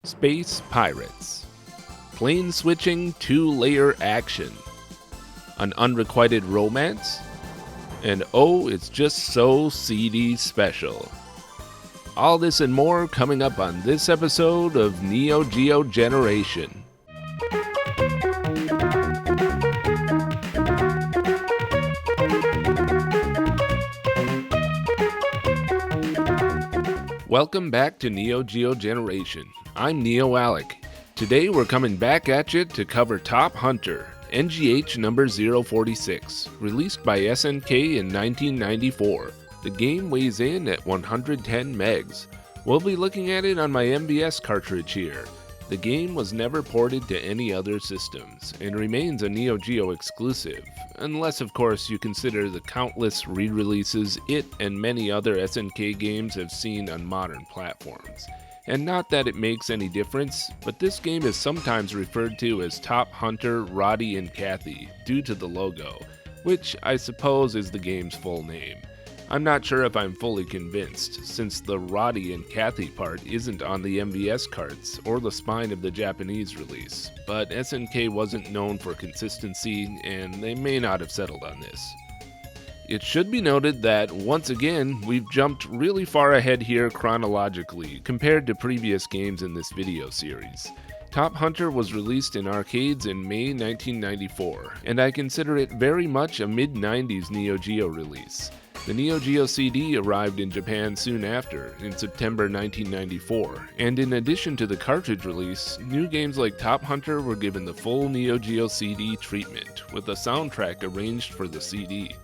Space Pirates. Plane switching 2-layer action. An unrequited romance. And oh, it's just so CD special. All this and more coming up on this episode of Neo Geo Generation. Welcome back to Neo Geo Generation. I'm Neo-Alec. Today we're coming back at you to cover Top Hunter, NGH-046, released by SNK in 1994. The game weighs in at 110 megs. We'll be looking at it on my MVS cartridge here. The game was never ported to any other systems, and remains a Neo Geo exclusive, unless of course you consider the countless re-releases it and many other SNK games have seen on modern platforms. And not that it makes any difference, but this game is sometimes referred to as Top Hunter Roddy Cathy due to the logo, which I suppose is the game's full name. I'm not sure if I'm fully convinced, since the Roddy and Cathy part isn't on the MVS carts or the spine of the Japanese release, but SNK wasn't known for consistency and they may not have settled on this. It should be noted that, once again, we've jumped really far ahead here chronologically compared to previous games in this video series. Top Hunter was released in arcades in May 1994, and I consider it very much a mid-90s Neo Geo release. The Neo Geo CD arrived in Japan soon after, in September 1994, and in addition to the cartridge release, new games like Top Hunter were given the full Neo Geo CD treatment, with a soundtrack arranged for the CD.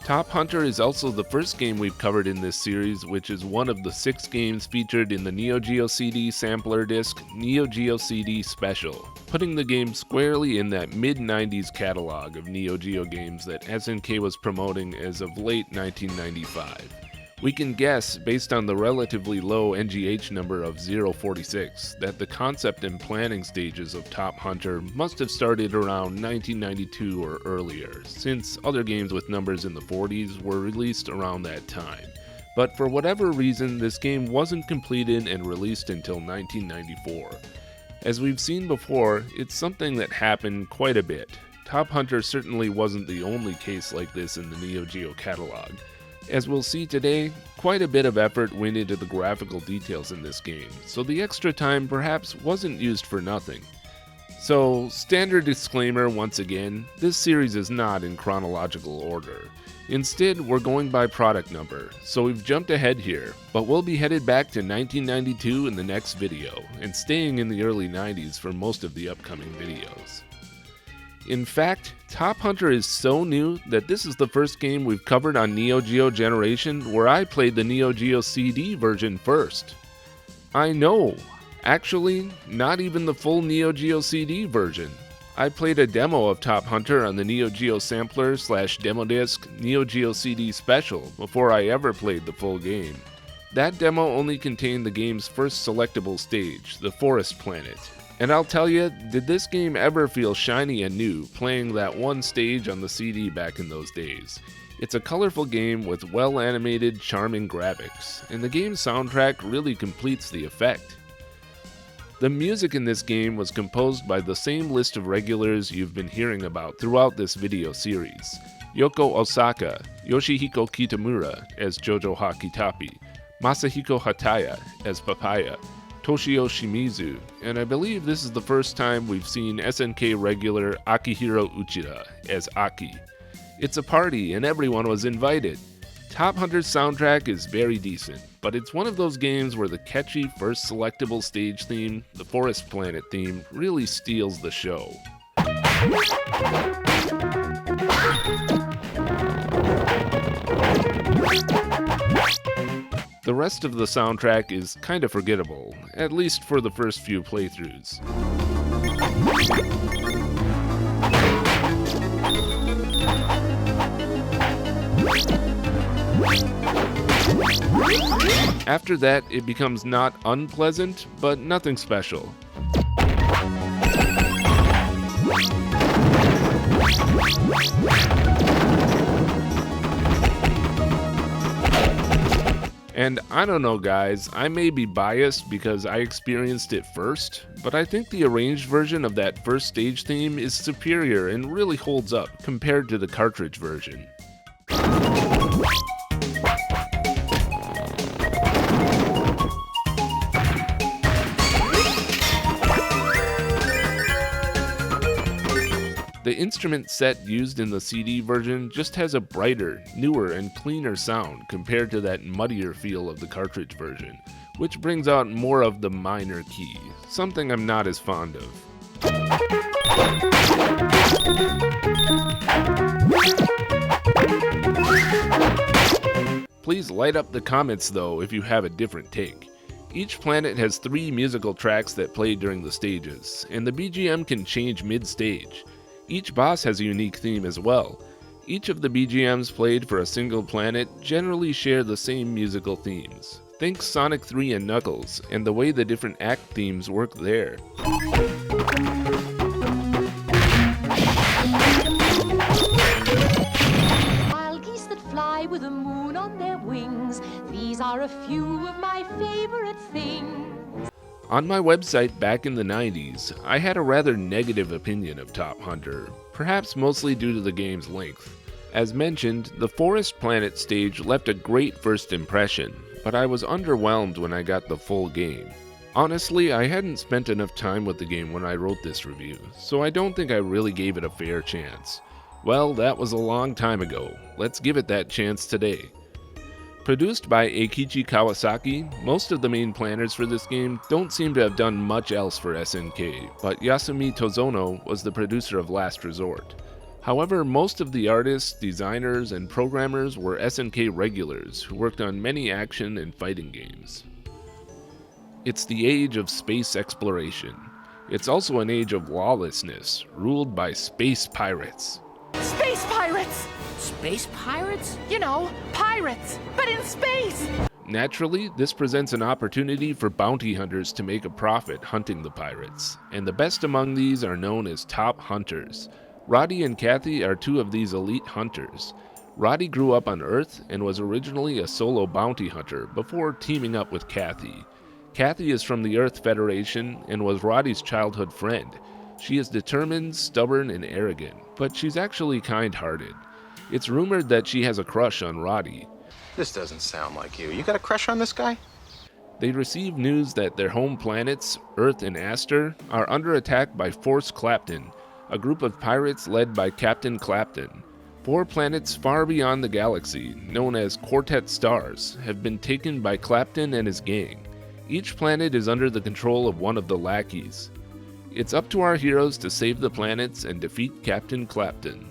Top Hunter is also the first game we've covered in this series, which is one of the 6 games featured in the Neo Geo CD sampler disc Neo Geo CD Special, putting the game squarely in that mid-90s catalog of Neo Geo games that SNK was promoting as of late 1995. We can guess, based on the relatively low NGH number of 046, that the concept and planning stages of Top Hunter must have started around 1992 or earlier, since other games with numbers in the 40s were released around that time. But for whatever reason, this game wasn't completed and released until 1994. As we've seen before, it's something that happened quite a bit. Top Hunter certainly wasn't the only case like this in the Neo Geo catalog. As we'll see today, quite a bit of effort went into the graphical details in this game, so the extra time perhaps wasn't used for nothing. So, standard disclaimer once again, this series is not in chronological order. Instead, we're going by product number, so we've jumped ahead here, but we'll be headed back to 1992 in the next video, and staying in the early 90s for most of the upcoming videos. In fact, Top Hunter is so new that this is the first game we've covered on Neo Geo Generation where I played the Neo Geo CD version first. I know, actually, not even the full Neo Geo CD version. I played a demo of Top Hunter on the Neo Geo Sampler/Demo Disc Neo Geo CD Special before I ever played the full game. That demo only contained the game's first selectable stage, the Forest Planet. And I'll tell you, did this game ever feel shiny and new playing that one stage on the CD back in those days. It's a colorful game with well-animated, charming graphics, and the game's soundtrack really completes the effect. The music in this game was composed by the same list of regulars you've been hearing about throughout this video series. Yoko Osaka, Yoshihiko Kitamura as Jojo Ha Kitapi, Masahiko Hataya as Papaya, Toshio Shimizu, and I believe this is the first time we've seen SNK regular Akihiro Uchida as Aki. It's a party and everyone was invited. Top Hunter's soundtrack is very decent, but it's one of those games where the catchy first selectable stage theme, the Forest Planet theme, really steals the show. The rest of the soundtrack is kinda forgettable, at least for the first few playthroughs. After that, it becomes not unpleasant, but nothing special. And I don't know guys, I may be biased because I experienced it first, but I think the arranged version of that first stage theme is superior and really holds up compared to the cartridge version. The instrument set used in the CD version just has a brighter, newer, and cleaner sound compared to that muddier feel of the cartridge version, which brings out more of the minor key, something I'm not as fond of. Please light up the comments though if you have a different take. Each planet has 3 musical tracks that play during the stages, and the BGM can change mid-stage. Each boss has a unique theme as well. Each of the BGMs played for a single planet generally share the same musical themes. Think Sonic 3 and Knuckles, and the way the different act themes work there. Wild geese that fly with the moon on their wings, these are a few of my favorite things. On my website back in the 90s, I had a rather negative opinion of Top Hunter, perhaps mostly due to the game's length. As mentioned, the Forest Planet stage left a great first impression, but I was underwhelmed when I got the full game. Honestly, I hadn't spent enough time with the game when I wrote this review, so I don't think I really gave it a fair chance. Well, that was a long time ago. Let's give it that chance today. Produced by Eikichi Kawasaki, most of the main planners for this game don't seem to have done much else for SNK, but Yasumi Tozono was the producer of Last Resort. However, most of the artists, designers, and programmers were SNK regulars who worked on many action and fighting games. It's the age of space exploration. It's also an age of lawlessness, ruled by space pirates. Space pirates! Space pirates? You know, pirates, but in space! Naturally, this presents an opportunity for bounty hunters to make a profit hunting the pirates, and the best among these are known as top hunters. Roddy and Cathy are 2 of these elite hunters. Roddy grew up on Earth and was originally a solo bounty hunter before teaming up with Cathy. Cathy is from the Earth Federation and was Roddy's childhood friend. She is determined, stubborn, and arrogant, but she's actually kind-hearted. It's rumored that she has a crush on Roddy. This doesn't sound like you. You got a crush on this guy? They receive news that their home planets, Earth and Aster, are under attack by Force Clapton, a group of pirates led by Captain Clapton. 4 planets far beyond the galaxy, known as Quartet Stars, have been taken by Clapton and his gang. Each planet is under the control of one of the lackeys. It's up to our heroes to save the planets and defeat Captain Clapton.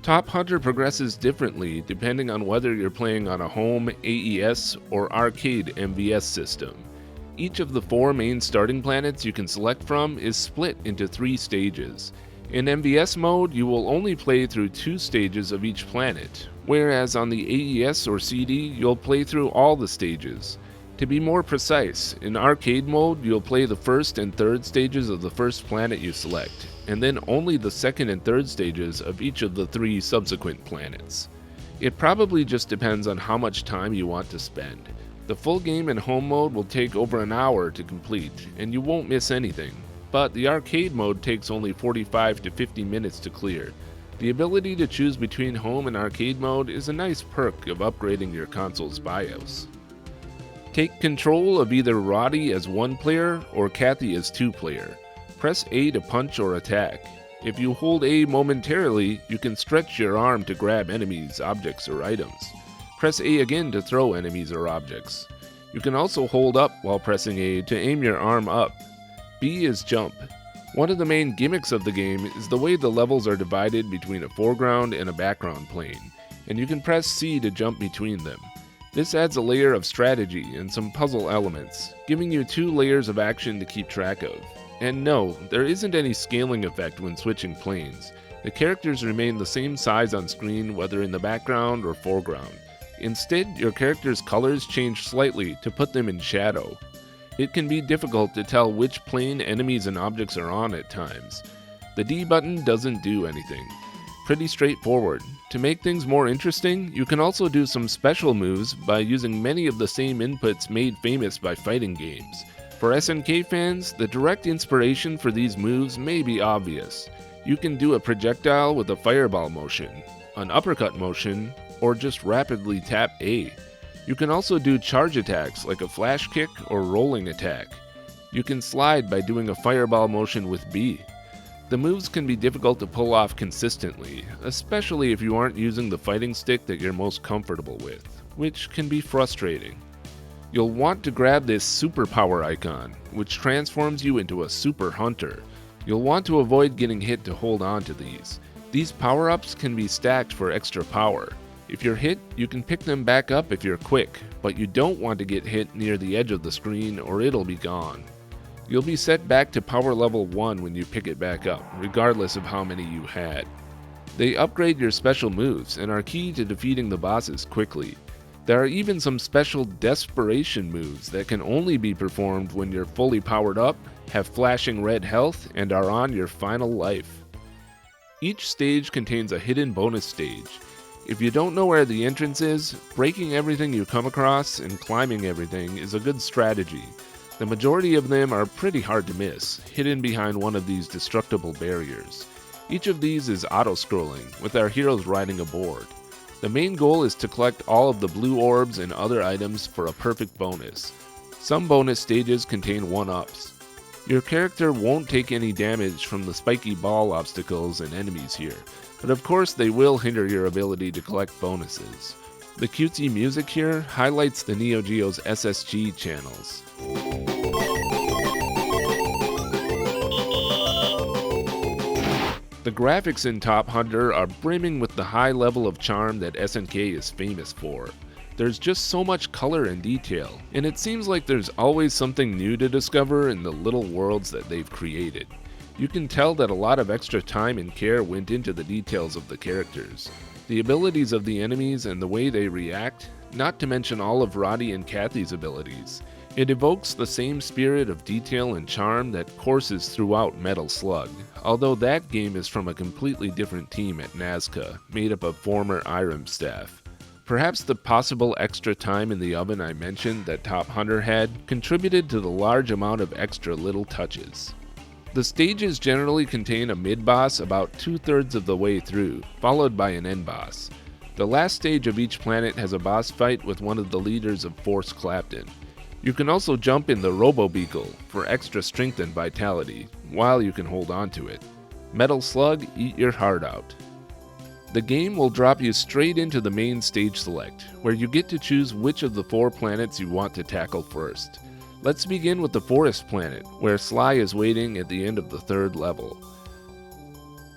Top Hunter progresses differently depending on whether you're playing on a home, AES, or arcade MVS system. Each of the 4 main starting planets you can select from is split into 3 stages. In MVS mode, you will only play through 2 stages of each planet, whereas on the AES or CD, you'll play through all the stages. To be more precise, in arcade mode, you'll play the first and third stages of the first planet you select, and then only the second and third stages of each of the 3 subsequent planets. It probably just depends on how much time you want to spend. The full game in home mode will take over an hour to complete, and you won't miss anything, but the arcade mode takes only 45 to 50 minutes to clear. The ability to choose between home and arcade mode is a nice perk of upgrading your console's BIOS. Take control of either Roddy as 1 player or Cathy as 2 player. Press A to punch or attack. If you hold A momentarily, you can stretch your arm to grab enemies, objects, or items. Press A again to throw enemies or objects. You can also hold up while pressing A to aim your arm up. B is jump. One of the main gimmicks of the game is the way the levels are divided between a foreground and a background plane, and you can press C to jump between them. This adds a layer of strategy and some puzzle elements, giving you 2 layers of action to keep track of. And no, there isn't any scaling effect when switching planes. The characters remain the same size on screen whether in the background or foreground. Instead, your character's colors change slightly to put them in shadow. It can be difficult to tell which plane enemies and objects are on at times. The D button doesn't do anything. pretty straightforward. To make things more interesting, you can also do some special moves by using many of the same inputs made famous by fighting games. For SNK fans, the direct inspiration for these moves may be obvious. You can do a projectile with a fireball motion, an uppercut motion, or just rapidly tap A. You can also do charge attacks like a flash kick or rolling attack. You can slide by doing a fireball motion with B. The moves can be difficult to pull off consistently, especially if you aren't using the fighting stick that you're most comfortable with, which can be frustrating. You'll want to grab this superpower icon, which transforms you into a super hunter. You'll want to avoid getting hit to hold on to these. These power-ups can be stacked for extra power. If you're hit, you can pick them back up if you're quick, but you don't want to get hit near the edge of the screen or it'll be gone. You'll be set back to power level 1 when you pick it back up, regardless of how many you had. They upgrade your special moves and are key to defeating the bosses quickly. There are even some special desperation moves that can only be performed when you're fully powered up, have flashing red health, and are on your final life. Each stage contains a hidden bonus stage. If you don't know where the entrance is, breaking everything you come across and climbing everything is a good strategy. The majority of them are pretty hard to miss, hidden behind one of these destructible barriers. Each of these is auto-scrolling, with our heroes riding aboard. The main goal is to collect all of the blue orbs and other items for a perfect bonus. Some bonus stages contain 1-ups. Your character won't take any damage from the spiky ball obstacles and enemies here, but of course they will hinder your ability to collect bonuses. The cutesy music here highlights the Neo Geo's SSG channels. The graphics in Top Hunter are brimming with the high level of charm that SNK is famous for. There's just so much color and detail, and it seems like there's always something new to discover in the little worlds that they've created. You can tell that a lot of extra time and care went into the details of the characters, the abilities of the enemies and the way they react, not to mention all of Roddy and Cathy's abilities. It evokes the same spirit of detail and charm that courses throughout Metal Slug, although that game is from a completely different team at Nazca, made up of former IREM staff. Perhaps the possible extra time in the oven I mentioned that Top Hunter had contributed to the large amount of extra little touches. The stages generally contain a mid-boss about 2/3 of the way through, followed by an end-boss. The last stage of each planet has a boss fight with one of the leaders of Force Clapton. You can also jump in the Robo-Beagle for extra strength and vitality, while you can hold on to it. Metal Slug, eat your heart out. The game will drop you straight into the main stage select, where you get to choose which of the 4 planets you want to tackle first. Let's begin with the Forest Planet, where Sly is waiting at the end of the 3rd level.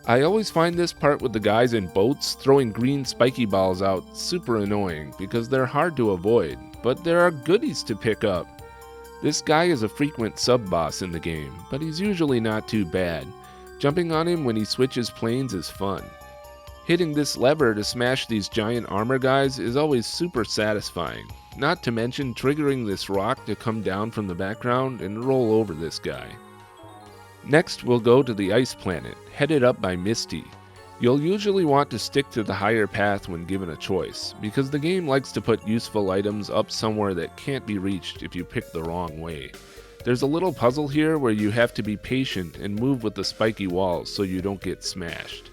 I always find this part with the guys in boats throwing green spiky balls out super annoying because they're hard to avoid, but there are goodies to pick up. This guy is a frequent sub-boss in the game, but he's usually not too bad. Jumping on him when he switches planes is fun. Hitting this lever to smash these giant armor guys is always super satisfying, not to mention triggering this rock to come down from the background and roll over this guy. Next we'll go to the Ice Planet, headed up by Misty. You'll usually want to stick to the higher path when given a choice, because the game likes to put useful items up somewhere that can't be reached if you pick the wrong way. There's a little puzzle here where you have to be patient and move with the spiky walls so you don't get smashed.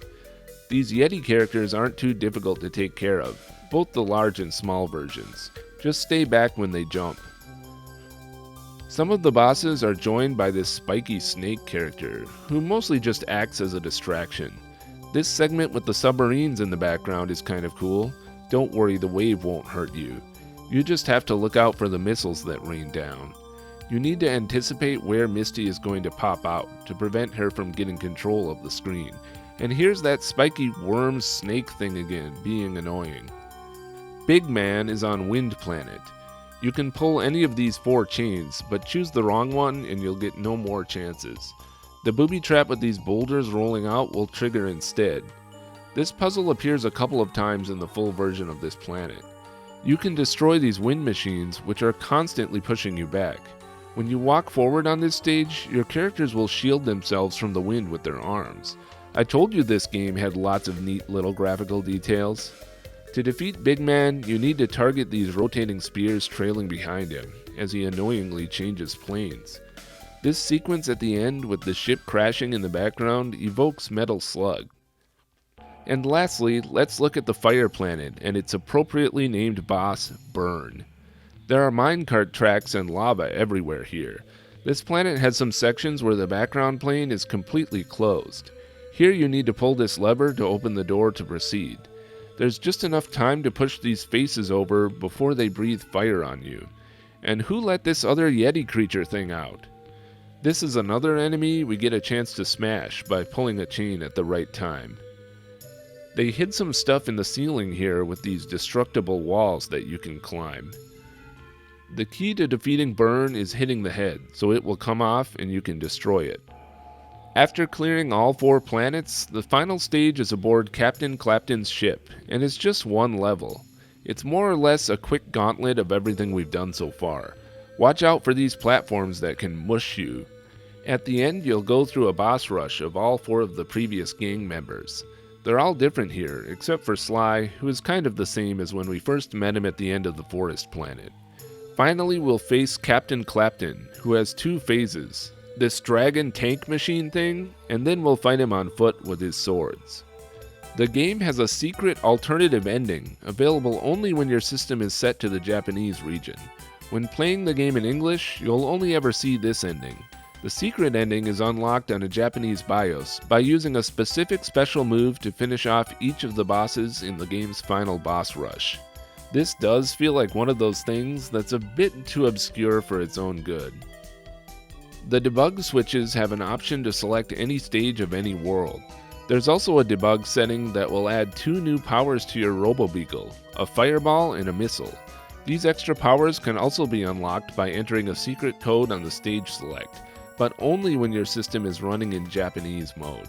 These Yeti characters aren't too difficult to take care of, both the large and small versions. Just stay back when they jump. Some of the bosses are joined by this spiky snake character, who mostly just acts as a distraction. This segment with the submarines in the background is kind of cool. Don't worry, the wave won't hurt you. You just have to look out for the missiles that rain down. You need to anticipate where Misty is going to pop out to prevent her from getting control of the screen. And here's that spiky worm snake thing again, being annoying. Big Man is on Wind Planet. You can pull any of these 4 chains, but choose the wrong one and you'll get no more chances. The booby trap with these boulders rolling out will trigger instead. This puzzle appears a couple of times in the full version of this planet. You can destroy these wind machines, which are constantly pushing you back. When you walk forward on this stage, your characters will shield themselves from the wind with their arms. I told you this game had lots of neat little graphical details. To defeat Big Man, you need to target these rotating spears trailing behind him, as he annoyingly changes planes. This sequence at the end with the ship crashing in the background evokes Metal Slug. And lastly, let's look at the Fire Planet and its appropriately named boss, Burn. There are minecart tracks and lava everywhere here. This planet has some sections where the background plane is completely closed. Here you need to pull this lever to open the door to proceed. There's just enough time to push these faces over before they breathe fire on you. And who let this other Yeti creature thing out? This is another enemy we get a chance to smash by pulling a chain at the right time. They hid some stuff in the ceiling here with these destructible walls that you can climb. The key to defeating Burn is hitting the head, so it will come off and you can destroy it. After clearing all 4 planets, the final stage is aboard Captain Clapton's ship, and it's just one level. It's more or less a quick gauntlet of everything we've done so far. Watch out for these platforms that can mush you. At the end, you'll go through a boss rush of all 4 of the previous gang members. They're all different here, except for Sly, who is kind of the same as when we first met him at the end of the forest planet. Finally, we'll face Captain Clapton, who has 2 phases. This dragon tank machine thing, and then we'll fight him on foot with his swords. The game has a secret alternative ending, available only when your system is set to the Japanese region. When playing the game in English, you'll only ever see this ending. The secret ending is unlocked on a Japanese BIOS by using a specific special move to finish off each of the bosses in the game's final boss rush. This does feel like one of those things that's a bit too obscure for its own good. The debug switches have an option to select any stage of any world. There's also a debug setting that will add 2 new powers to your Robo-Beagle, a fireball and a missile. These extra powers can also be unlocked by entering a secret code on the stage select, but only when your system is running in Japanese mode.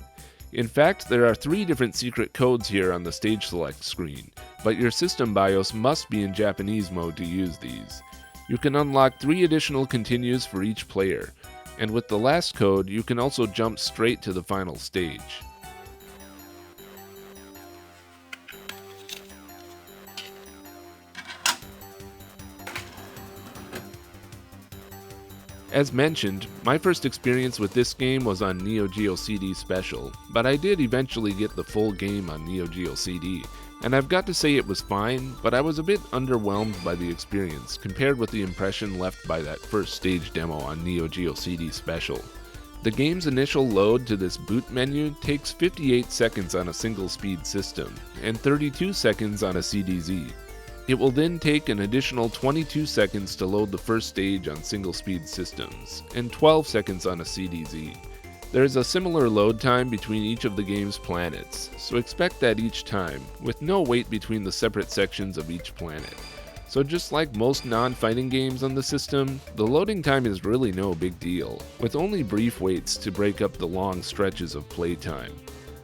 In fact, there are 3 different secret codes here on the stage select screen, but your system BIOS must be in Japanese mode to use these. You can unlock 3 additional continues for each player, and with the last code, you can also jump straight to the final stage. As mentioned, my first experience with this game was on Neo Geo CD Special, but I did eventually get the full game on Neo Geo CD, and I've got to say it was fine, but I was a bit underwhelmed by the experience compared with the impression left by that first stage demo on Neo Geo CD Special. The game's initial load to this boot menu takes 58 seconds on a single-speed system, and 32 seconds on a CDZ. It will then take an additional 22 seconds to load the first stage on single-speed systems, and 12 seconds on a CDZ. There is a similar load time between each of the game's planets, so expect that each time, with no wait between the separate sections of each planet. So just like most non-fighting games on the system, the loading time is really no big deal, with only brief waits to break up the long stretches of playtime.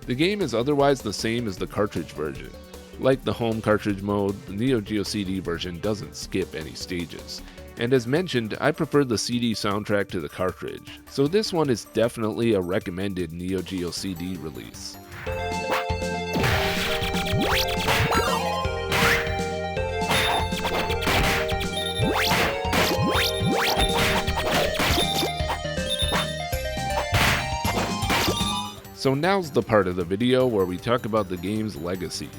The game is otherwise the same as the cartridge version. Like the home cartridge mode, the Neo Geo CD version doesn't skip any stages. And as mentioned, I prefer the CD soundtrack to the cartridge, so this one is definitely a recommended Neo Geo CD release. So now's the part of the video where we talk about the game's legacy.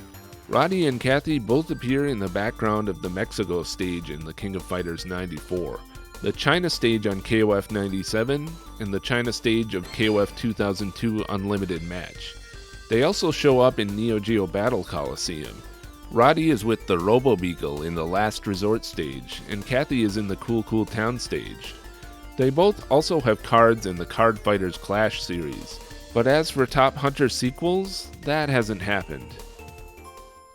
Roddy and Cathy both appear in the background of the Mexico stage in the King of Fighters 94, the China stage on KOF 97, and the China stage of KOF 2002 Unlimited Match. They also show up in Neo Geo Battle Coliseum. Roddy is with the Robo-Beagle in the Last Resort stage, and Cathy is in the Cool Cool Town stage. They both also have cards in the Card Fighters Clash series, but as for Top Hunter sequels, that hasn't happened.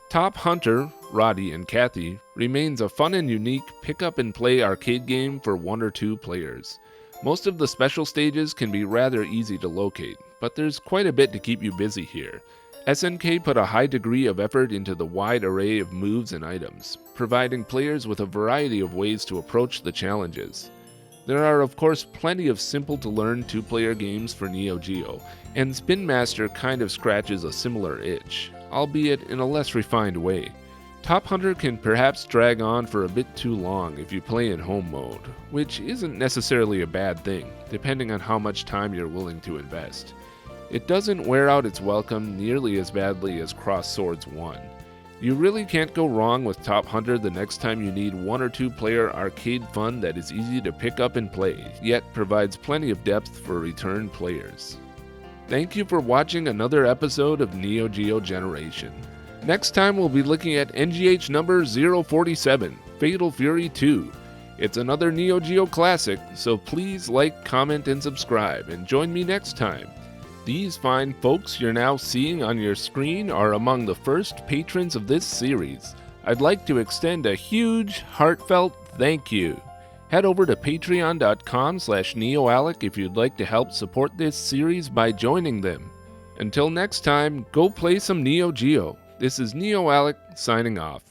Top Hunter, Roddy and Cathy, remains a fun and unique pick-up-and-play arcade game for 1 or 2 players. Most of the special stages can be rather easy to locate, but there's quite a bit to keep you busy here. SNK put a high degree of effort into the wide array of moves and items, providing players with a variety of ways to approach the challenges. There are of course plenty of simple to learn 2-player games for Neo Geo, and Spin Master kind of scratches a similar itch, albeit in a less refined way. Top Hunter can perhaps drag on for a bit too long if you play in home mode, which isn't necessarily a bad thing, depending on how much time you're willing to invest. It doesn't wear out its welcome nearly as badly as Cross Swords 1. You really can't go wrong with Top Hunter the next time you need 1 or 2 player arcade fun that is easy to pick up and play, yet provides plenty of depth for return players. Thank you for watching another episode of Neo Geo Generation. Next time we'll be looking at NGH-047, Fatal Fury 2. It's another Neo Geo classic, so please like, comment, and subscribe, and join me next time. These fine folks you're now seeing on your screen are among the first patrons of this series. I'd like to extend a huge, heartfelt thank you. Head over to patreon.com/Neo-Alec if you'd like to help support this series by joining them. Until next time, go play some Neo Geo. This is Neo-Alec signing off.